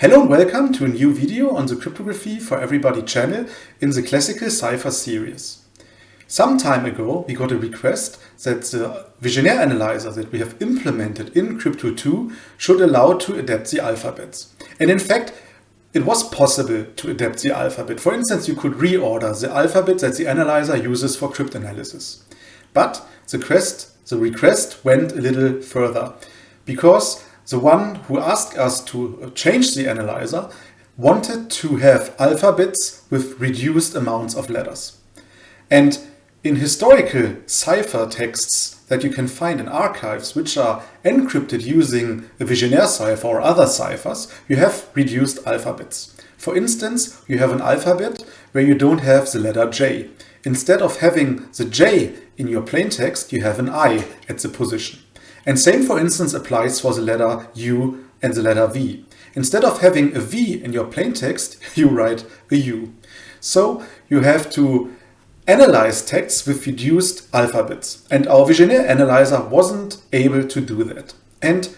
Hello and welcome to a new video on the Cryptography for Everybody channel in the classical cipher series. Some time ago we got a request that the Vigenère analyzer that we have implemented in Crypto 2 should allow to adapt the alphabets. And in fact, it was possible to adapt the alphabet. For instance, you could reorder the alphabet that the analyzer uses for cryptanalysis. But the request went a little further because the one who asked us to change the analyzer wanted to have alphabets with reduced amounts of letters. And in historical cipher texts that you can find in archives which are encrypted using a Vigenère cipher or other ciphers, you have reduced alphabets. For instance, you have an alphabet where you don't have the letter J. Instead of having the J in your plaintext, you have an I at the position. And same, for instance, applies for the letter U and the letter V. Instead of having a V in your plaintext, you write a U. So you have to analyze texts with reduced alphabets. And our Vigenère analyzer wasn't able to do that. And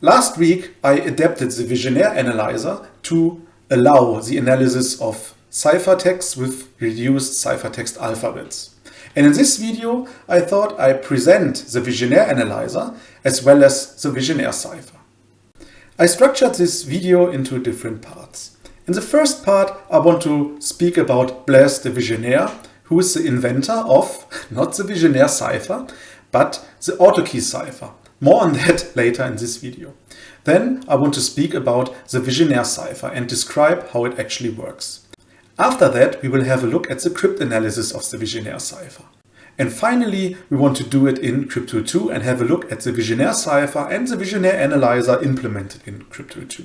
last week I adapted the Vigenère analyzer to allow the analysis of ciphertexts with reduced ciphertext alphabets. And in this video, I thought I'd present the Vigenère analyzer as well as the Vigenère cipher. I structured this video into different parts. In the first part, I want to speak about Blaise de Vigenère, who is the inventor of, not the Vigenère cipher, but the AutoKey cipher. More on that later in this video. Then I want to speak about the Vigenère cipher and describe how it actually works. After that, we will have a look at the cryptanalysis of the Vigenère cipher. And finally, we want to do it in Crypto 2 and have a look at the Vigenère cipher and the Vigenère analyzer implemented in Crypto 2.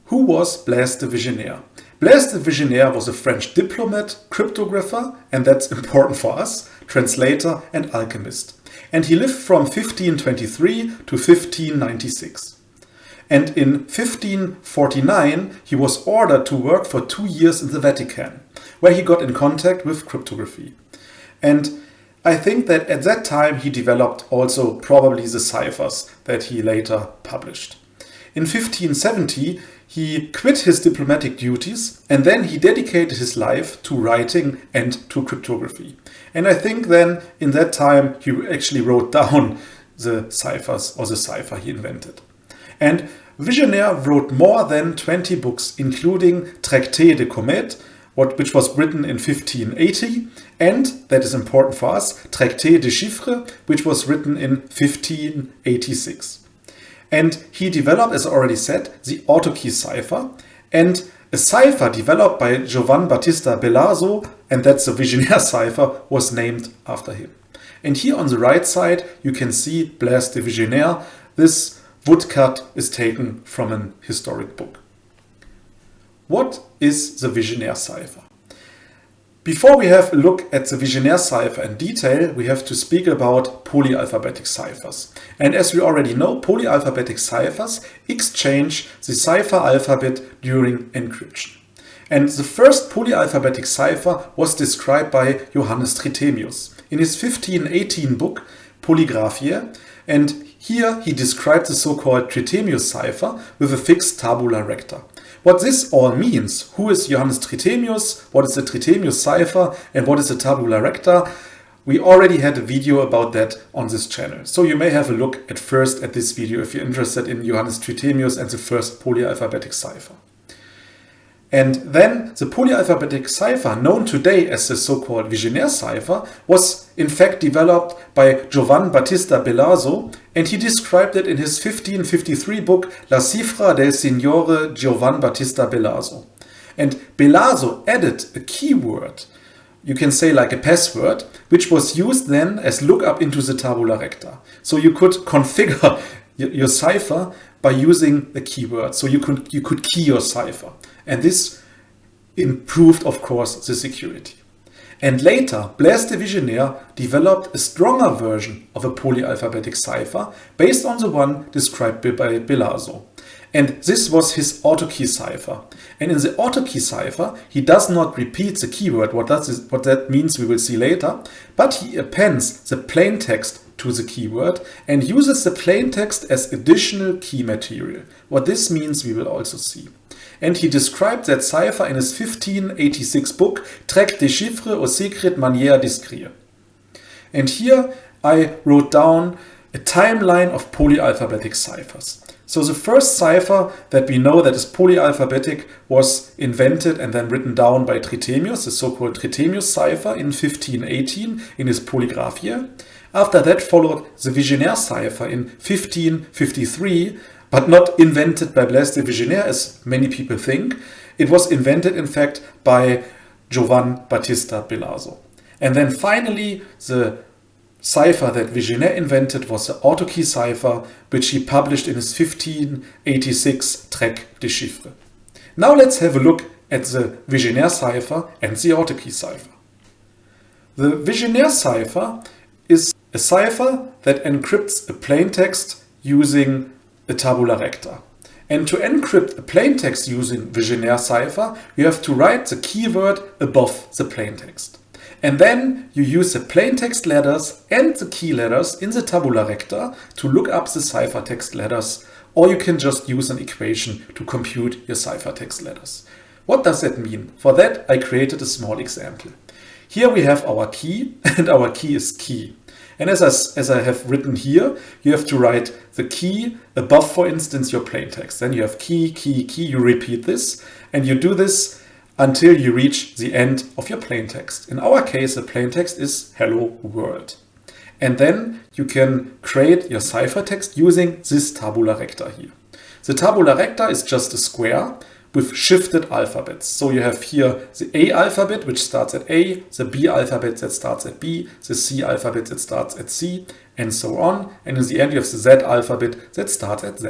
Who was Blaise de Vigenère? Blaise de Vigenère was a French diplomat, cryptographer, and that's important for us, translator and alchemist. And he lived from 1523 to 1596. And in 1549, he was ordered to work for 2 years in the Vatican, where he got in contact with cryptography. And I think that at that time he developed also probably the ciphers that he later published. In 1570, he quit his diplomatic duties and then he dedicated his life to writing and to cryptography. And I think then in that time he actually wrote down the ciphers or the cipher he invented. And Vigenère wrote more than 20 books, including Traité de Comète, which was written in 1580, and, that is important for us, Traité de Chiffres, which was written in 1586. And he developed, as I already said, the AutoKey cipher, and a cipher developed by Giovan Battista Belarzo, and that's the Vigenère cipher, was named after him. And here on the right side, you can see Blaise de Vigenère. This woodcut is taken from an historic book. What is the Vigenère cipher? Before we have a look at the Vigenère cipher in detail, we have to speak about polyalphabetic ciphers. And as we already know, polyalphabetic ciphers exchange the cipher alphabet during encryption. And the first polyalphabetic cipher was described by Johannes Trithemius in his 1518 book Polygraphiae, and here he described the so-called Trithemius cipher with a fixed tabula recta. What this all means, who is Johannes Trithemius, what is the Trithemius cipher, and what is the tabula recta, we already had a video about that on this channel. So you may have a look at first at this video if you're interested in Johannes Trithemius and the first polyalphabetic cipher. And then the polyalphabetic cipher, known today as the so-called Vigenère cipher, was in fact developed by Giovan Battista Belarzo, and he described it in his 1553 book La Cifra del Signore Giovan Battista Belarzo. And Belarzo added a keyword, you can say like a password, which was used then as lookup into the tabula recta. So you could configure your cipher by using a keyword. So you could key your cipher. And this improved, of course, the security. And later, Blaise de Vigenère developed a stronger version of a polyalphabetic cipher based on the one described by Belarzo. And this was his AutoKey cipher. And in the AutoKey cipher, he does not repeat the keyword, what that means we will see later, but he appends the plain text to the keyword and uses the plain text as additional key material. What this means we will also see. And he described that cipher in his 1586 book, Traité des chiffres aux secrètes manières d'écrire. And here I wrote down a timeline of polyalphabetic ciphers. So the first cipher that we know that is polyalphabetic was invented and then written down by Trithemius, the so-called Trithemius cipher in 1518 in his Polygraphia. After that followed the Vigenère cipher in 1553, but not invented by Blaise de Vigenère as many people think. It was invented in fact by Giovan Battista Bilazzo. And then finally the cipher that Vigenère invented was the AutoKey cipher, which he published in his 1586 Traité des chiffres. Now let's have a look at the Vigenère cipher and the AutoKey cipher. The Vigenère cipher is a cipher that encrypts a plain text using a tabula recta. And to encrypt a plain text using Vigenère cipher, you have to write the keyword above the plain text. And then you use the plaintext letters and the key letters in the tabula recta to look up the ciphertext letters, or you can just use an equation to compute your ciphertext letters. What does that mean? For that, I created a small example. Here we have our key, and our key is key. And as I have written here, you have to write the key above, for instance, your plaintext. Then you have key, key, key, you repeat this, and you do this until you reach the end of your plaintext. In our case, the plaintext is hello world. And then you can create your ciphertext using this tabula recta here. The tabula recta is just a square with shifted alphabets. So you have here the A alphabet, which starts at A, the B alphabet that starts at B, the C alphabet that starts at C, and so on. And in the end, you have the Z alphabet that starts at Z.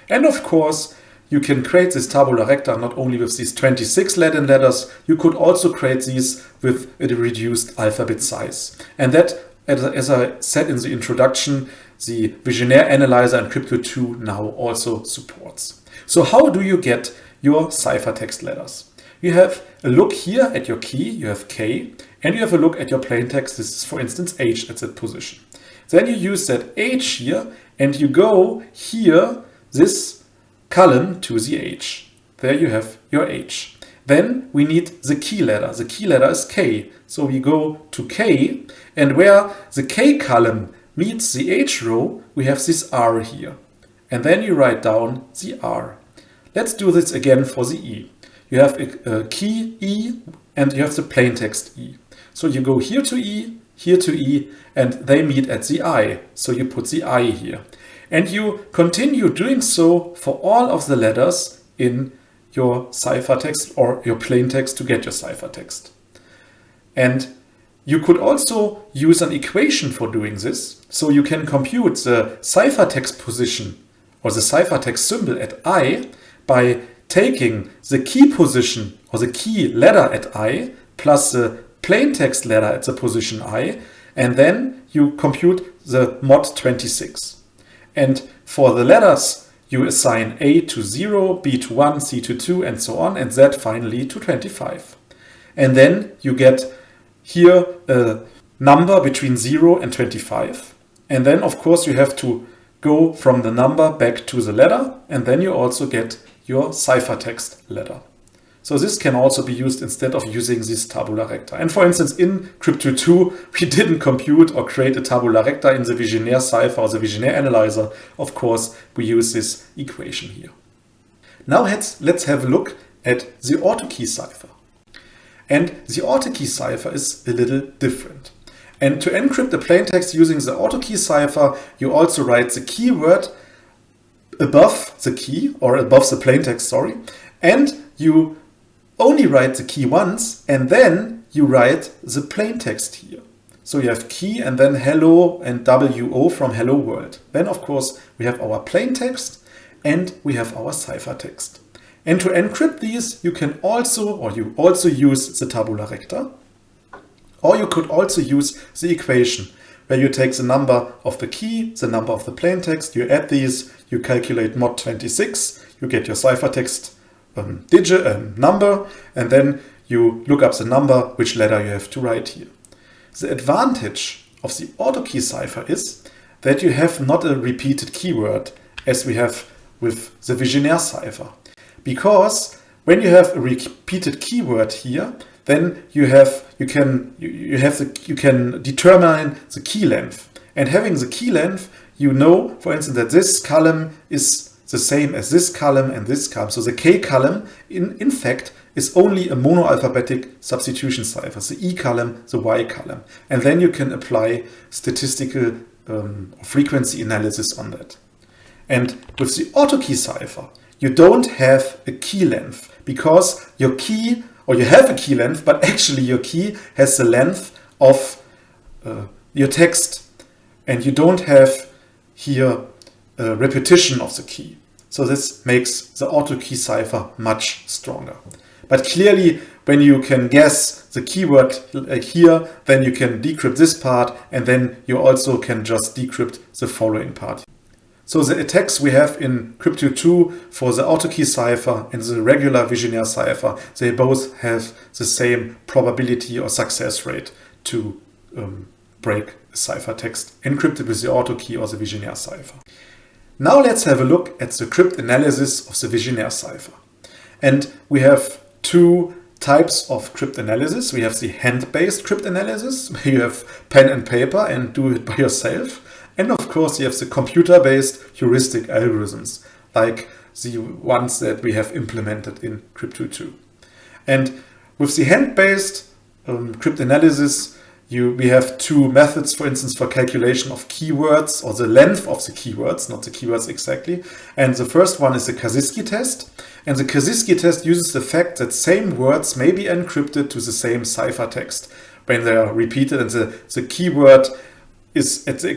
And of course, you can create this tabula recta not only with these 26 Latin letters, you could also create these with a reduced alphabet size. And that, as I said in the introduction, the Vigenère Analyzer and Crypto2 now also supports. So how do you get your ciphertext letters? You have a look here at your key, you have K, and you have a look at your plaintext, this is for instance H at that position. Then you use that H here and you go here, this column to the H. There you have your H. Then we need the key letter. The key letter is K. So we go to K, and where the K column meets the H row, we have this R here. And then you write down the R. Let's do this again for the E. You have a key E and you have the plaintext E. So you go here to E, and they meet at the I. So you put the I here. And you continue doing so for all of the letters in your ciphertext or your plaintext to get your ciphertext. And you could also use an equation for doing this. So you can compute the ciphertext position or the ciphertext symbol at I by taking the key position or the key letter at I plus the plaintext letter at the position I, and then you compute the mod 26. And for the letters, you assign A to 0, B to 1, C to 2, and so on, and Z finally to 25. And then you get here a number between 0 and 25. And then, of course, you have to go from the number back to the letter, and then you also get your ciphertext letter. So this can also be used instead of using this tabula recta. And for instance, in Crypto2, we didn't compute or create a tabula recta in the Vigenère cipher or the Vigenère Analyzer. Of course, we use this equation here. Now let's have a look at the AutoKey cipher. And the AutoKey cipher is a little different. And to encrypt the plaintext using the AutoKey cipher, you also write the keyword above the key, or above the plaintext, sorry, and you only write the key once, and then you write the plaintext here. So you have key and then hello and WO from hello world. Then of course we have our plaintext and we have our ciphertext. And to encrypt these, you can also, or you also use the tabula recta, or you could also use the equation where you take the number of the key, the number of the plaintext, you add these, you calculate mod 26, you get your ciphertext number, and then you look up the number, which letter you have to write here. The advantage of the AutoKey cipher is that you have not a repeated keyword as we have with the Vigenère cipher. Because when you have a repeated keyword here, then you can determine the key length. And having the key length, you know, for instance, that this column is the same as this column and this column. So the K column, in fact, is only a monoalphabetic substitution cipher, the E column, the Y column. And then you can apply statistical frequency analysis on that. And with the AutoKey cipher, you don't have a key length because your key, or you have a key length, but actually your key has the length of your text. And you don't have here a repetition of the key. So this makes the AutoKey cipher much stronger. But clearly, when you can guess the keyword like here, then you can decrypt this part, and then you also can just decrypt the following part. So the attacks we have in Crypto2 for the AutoKey cipher and the regular Vigenère cipher, they both have the same probability or success rate to break a ciphertext encrypted with the AutoKey or the Vigenère cipher. Now let's have a look at the crypt analysis of the Vigenère cipher. And we have two types of crypt analysis. We have the hand-based crypt analysis, where you have pen and paper and do it by yourself. And of course, you have the computer-based heuristic algorithms, like the ones that we have implemented in Crypto2. And with the hand-based crypt analysis, we have two methods, for instance, for calculation of keywords or the length of the keywords, not the keywords exactly. And the first one is the Kaczynski test. And the Kaczynski test uses the fact that same words may be encrypted to the same ciphertext when they are repeated, and the keyword is at the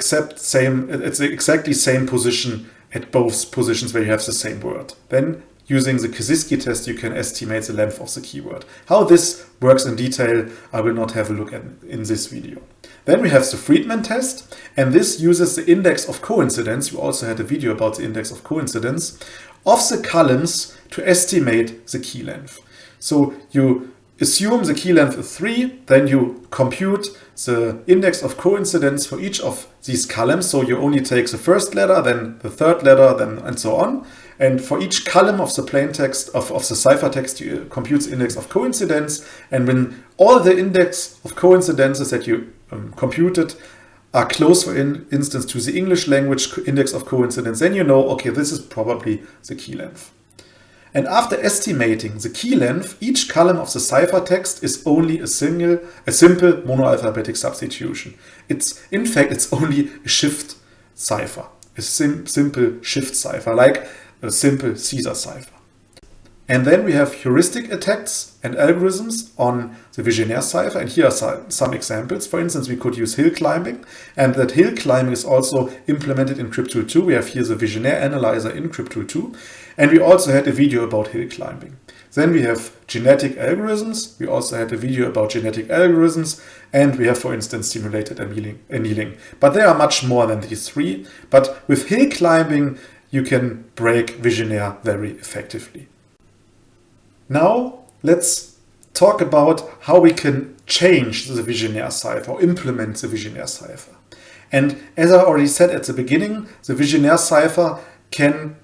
exactly same position at both positions where you have the same word. Then, using the Kaczynski test, you can estimate the length of the keyword. How this works in detail, I will not have a look at in this video. Then we have the Friedman test, and this uses the index of coincidence. We also had a video about the index of coincidence of the columns to estimate the key length. So you assume the key length is 3, then you compute the index of coincidence for each of these columns. So you only take the first letter, then the third letter, then and so on. And for each column of the plaintext, of the ciphertext, you compute the index of coincidence. And when all the index of coincidences that you computed are close, for instance, to the English language index of coincidence, then you know, okay, this is probably the key length. And after estimating the key length, each column of the ciphertext is only a simple monoalphabetic substitution. In fact, it's only a shift cipher, a simple shift cipher, like a simple Caesar cipher. And then we have heuristic attacks and algorithms on the Vigenère cipher. And here are some examples. For instance, we could use hill climbing, and that hill climbing is also implemented in Crypto2. We have here the Vigenère analyzer in Crypto2. And we also had a video about hill climbing. Then we have genetic algorithms. We also had a video about genetic algorithms. And we have, for instance, simulated annealing. But there are much more than these three. But with hill climbing, you can break Vigenère very effectively. Now, let's talk about how we can change the Vigenère cipher or implement the Vigenère cipher. And as I already said at the beginning, the Vigenère cipher can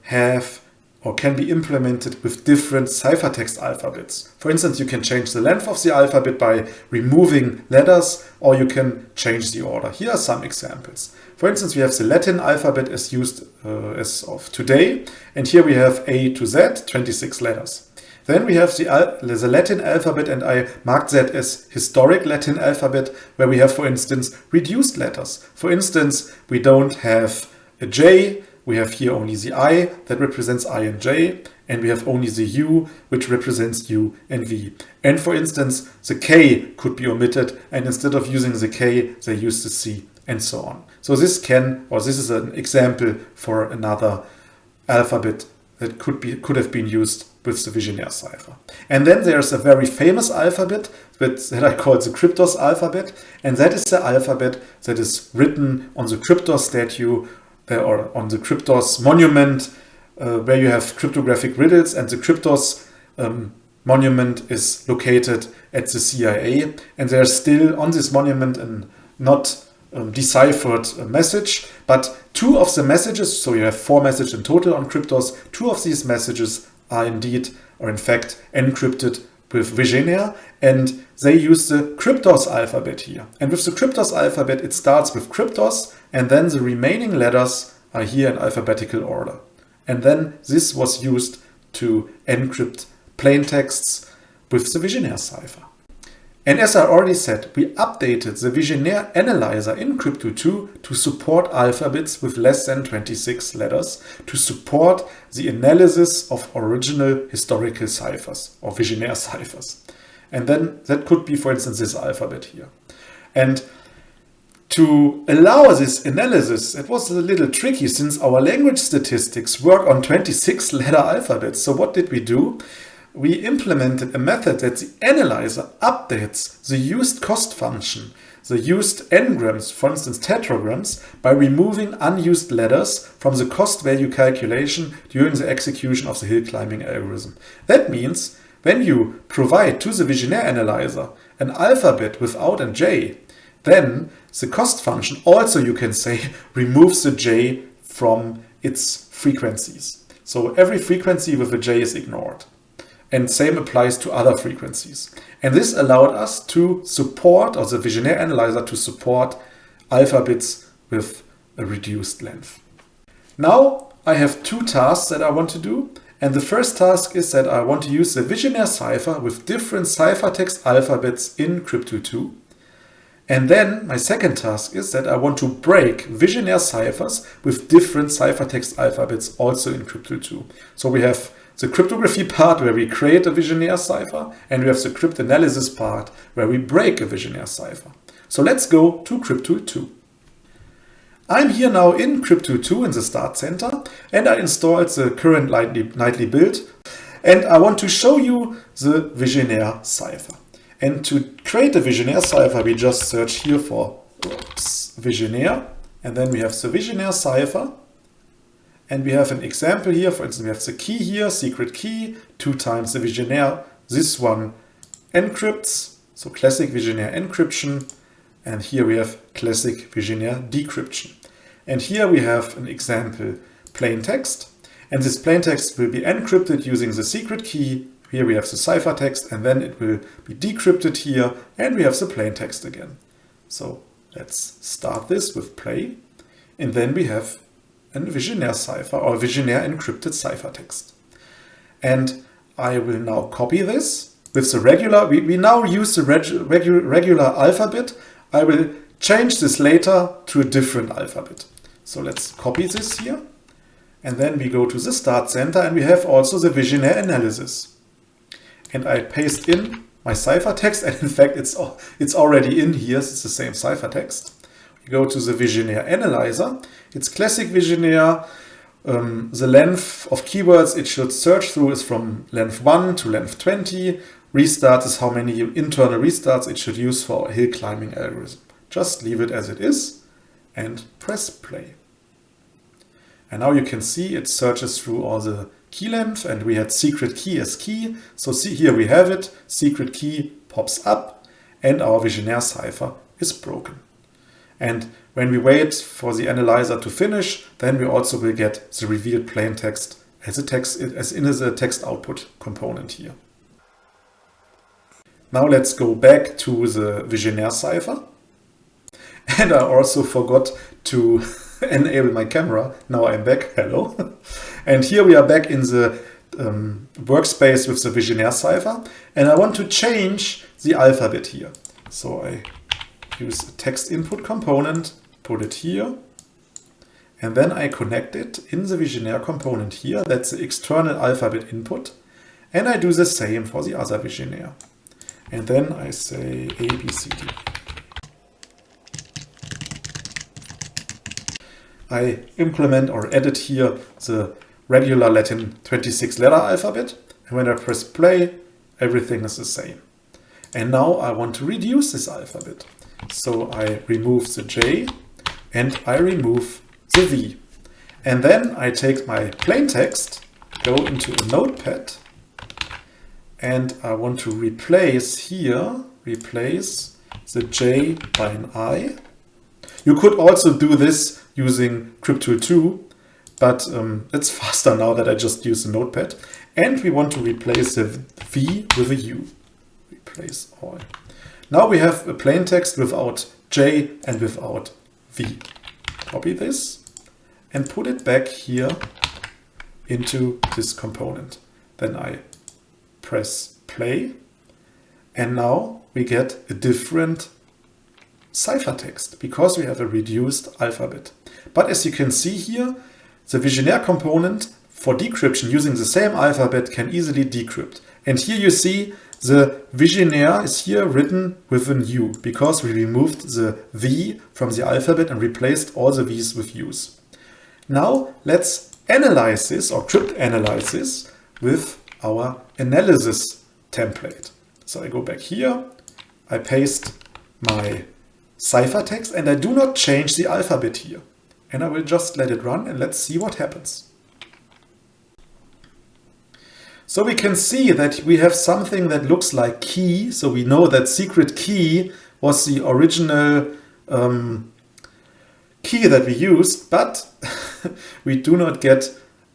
be implemented with different ciphertext alphabets. For instance, you can change the length of the alphabet by removing letters, or you can change the order. Here are some examples. For instance, we have the Latin alphabet as used as of today, and here we have A to Z, 26 letters. Then we have the Latin alphabet, and I marked that as historic Latin alphabet, where we have, for instance, reduced letters. For instance, we don't have a J, we have here only the I, that represents I and J, and we have only the U, which represents U and V. And for instance, the K could be omitted, and instead of using the K, they use the C, and so on. So this is an example for another alphabet that could have been used with the Vigenère cipher. And then there's a very famous alphabet that I call the Kryptos alphabet, and that is the alphabet that is written on the Kryptos statue or on the Kryptos monument, where you have cryptographic riddles, and the Kryptos monument is located at the CIA, and there's still on this monument a not deciphered message, but 2 of the messages, so you have 4 messages in total on Kryptos, 2 of these messages are indeed, or in fact, encrypted with Vigenère, and they use the Kryptos alphabet here. And with the Kryptos alphabet, it starts with Kryptos, and then the remaining letters are here in alphabetical order. And then this was used to encrypt plain texts with the Vigenère cipher. And as I already said, we updated the Vigenère analyzer in Crypto2 to support alphabets with less than 26 letters, to support the analysis of original historical ciphers or Vigenère ciphers. And then that could be, for instance, this alphabet here. And to allow this analysis, it was a little tricky since our language statistics work on 26-letter alphabets. So what did we do? We implemented a method that the analyzer updates the used cost function, the used n-grams, for instance tetragrams, by removing unused letters from the cost value calculation during the execution of the hill climbing algorithm. That means when you provide to the Vigenère analyzer an alphabet without a J, then the cost function also, you can say, removes the J from its frequencies. So every frequency with a J is ignored. And same applies to other frequencies. And this allowed us to support, or the Vigenère analyzer to support, alphabets with a reduced length. Now I have 2 tasks that I want to do. And the first task is that I want to use the Vigenère cipher with different ciphertext alphabets in Crypto2. And then my second task is that I want to break Vigenère ciphers with different ciphertext alphabets also in Crypto2. So we have the cryptography part where we create a Vigenère cipher, and we have the cryptanalysis part where we break a Vigenère cipher. So let's go to Crypto2. I'm here now in Crypto2 in the Start Center, and I installed the current nightly build, and I want to show you the Vigenère cipher. And to create a Vigenère cipher, we just search here for Vigenère, and then we have the Vigenère cipher. And we have an example here. For instance, we have the key here, secret key, 2 times the Vigenère. This one encrypts, so classic Vigenère encryption. And here we have classic Vigenère decryption. And here we have an example plain text. And this plain text will be encrypted using the secret key. Here we have the ciphertext, and then it will be decrypted here. And we have the plain text again. So let's start this with play. And then we have a Vigenère cipher or Vigenère encrypted ciphertext. And I will now copy this with the regular, we now use the regular alphabet. I will change this later to a different alphabet. So let's copy this here. And then we go to the Start Center, and we have also the Vigenère analysis. And I paste in my ciphertext, and in fact it's already in here, it's the same ciphertext. We go to the Vigenère analyzer. It's classic Vigenère. The length of keywords it should search through is from length 1 to length 20. Restart is how many internal restarts it should use for a hill climbing algorithm. Just leave it as it is and press play. And now you can see it searches through all the key length, and we had secret key as key. So see here we have it, secret key pops up, and our Vigenère cipher is broken. And when we wait for the analyzer to finish, then we also will get the revealed plain text as in the text output component here. Now let's go back to the Vigenère cipher. And I also forgot to enable my camera. Now I'm back. Hello. And here we are back in the workspace with the Vigenère cipher. And I want to change the alphabet here. So I use a text input component, put it here, and then I connect it in the Vigenère component here. That's the external alphabet input. And I do the same for the other Vigenère. And then I say A, B, C, D. I implement or edit here the regular Latin 26-letter alphabet. and when I press play, everything is the same. And now I want to reduce this alphabet. So I remove the J and I remove the V. And then I take my plain text, go into a notepad, and I want to replace the J by an I. You could also do this using Cryptool 2, but it's faster now that I just use the notepad. And we want to replace the V with a U. Replace all. Now we have a plain text without J and without V. Copy this and put it back here into this component. Then I press play, and now we get a different ciphertext because we have a reduced alphabet. But as you can see here, the Vigenère component for decryption using the same alphabet can easily decrypt. And here you see the Vigenère is here written with an U because we removed the V from the alphabet and replaced all the V's with U's. Now let's analyze this or cryptanalyze this with our analysis template. So I go back here, I paste my ciphertext and I do not change the alphabet here. And I will just let it run and let's see what happens. So we can see that we have something that looks like key. So we know that secret key was the original key that we used, but we do not get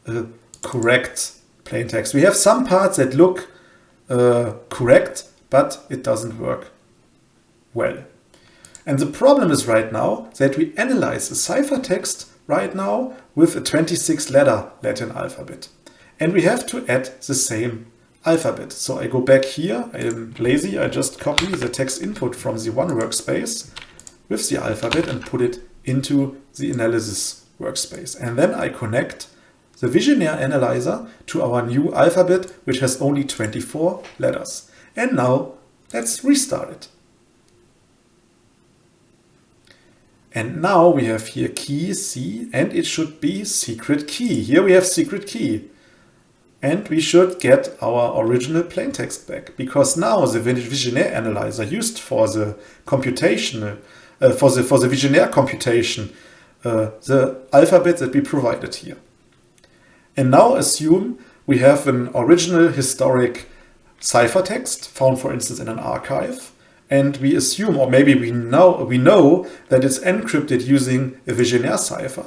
a correct plain text. We have some parts that look correct, but it doesn't work well. And the problem is right now that we analyze a ciphertext right now with a 26-letter Latin alphabet. And we have to add the same alphabet. So I go back here, I am lazy, I just copy the text input from the one workspace with the alphabet and put it into the analysis workspace. And then I connect the Vigenère analyzer to our new alphabet, which has only 24 letters. And now let's restart it. And now we have here key C, and it should be secret key. Here we have secret key. And we should get our original plaintext back, because now the Vigenère analyzer used for the computational, for the Vigenère computation, the alphabet that we provided here. And now assume we have an original historic ciphertext found, for instance, in an archive, and we assume, or maybe we know that it's encrypted using a Vigenère cipher.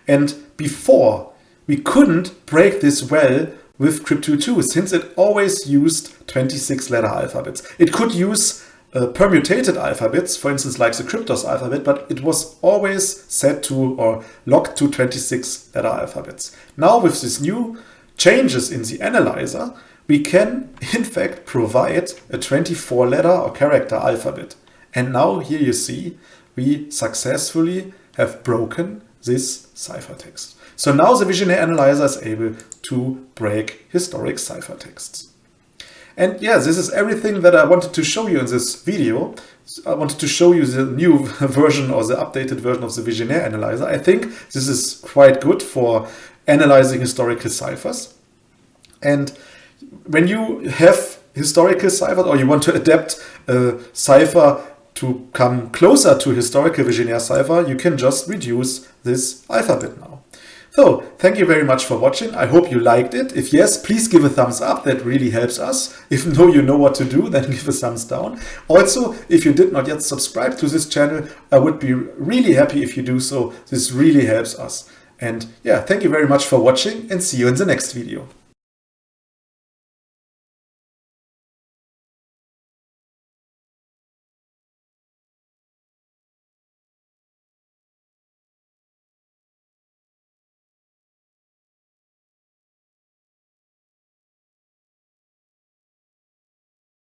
And before, we couldn't break this well with Cryptool 2, since it always used 26-letter alphabets. It could use permutated alphabets, for instance, like the Kryptos alphabet, but it was always set to or locked to 26-letter alphabets. Now with these new changes in the analyzer, we can in fact provide a 24-letter or character alphabet. And now here you see we successfully have broken this ciphertext. So now the Vigenère analyzer is able to break historic ciphertexts. And yeah, this is everything that I wanted to show you in this video. I wanted to show you the new version or the updated version of the Vigenère analyzer. I think this is quite good for analyzing historical ciphers. And when you have historical ciphers or you want to adapt a cipher to come closer to historical Vigenère cipher, you can just reduce this alphabet now. So, thank you very much for watching. I hope you liked it. If yes, please give a thumbs up. That really helps us. If no, you know what to do, then give a thumbs down. Also, if you did not yet subscribe to this channel, I would be really happy if you do so. This really helps us. And yeah, thank you very much for watching and see you in the next video.